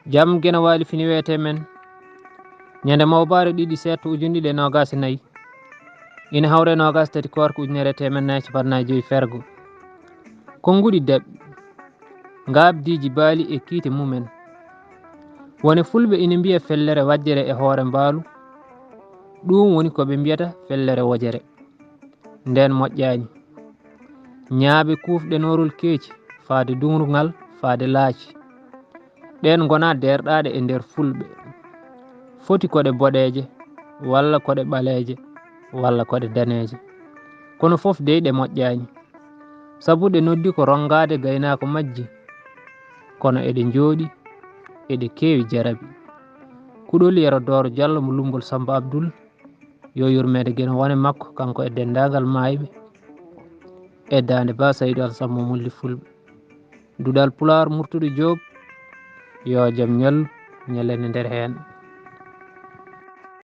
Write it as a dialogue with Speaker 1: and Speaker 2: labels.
Speaker 1: jam gena waali fini wiyete men ñande Mawbaare ɗiɗi Seeɗto ujune ɗiɗi e nogas e nayyi ina hawre nogas tati korko ujunere temen nayyi capanɗe joyyi fergo konnguɗi daɓɓi ngabdiji baali e kiite mumen woni fulɓe ina mbiya fellere wajjere e hoore mbaalu ɗum woni ko ɓe mbiyata fellere wojere nden moƴƴani ñaaɓe kufɗenorol keeci faade dunrugal faade laaci ɗen gona derɗaɗe e nder fulɓe foti koɗe boɗeje walla koɗe ɓaleje walla koɗe daneje kono fof dey ɗe moƴƴani sabu ɗe noddi ko rongade gaynako majji kono eɗe jooɗi eɗe keewi jarabi kuɗol yero Doro Diallo mo lumbol Samba Abdoul yo yurmede gene wone makko kanko e dendagal mayɓe e dande ba Saydou Alassane mo mulli fulɓe Duɗal Pulaar Murtuɗo Joob yo jaam ñallu ñalene nder hen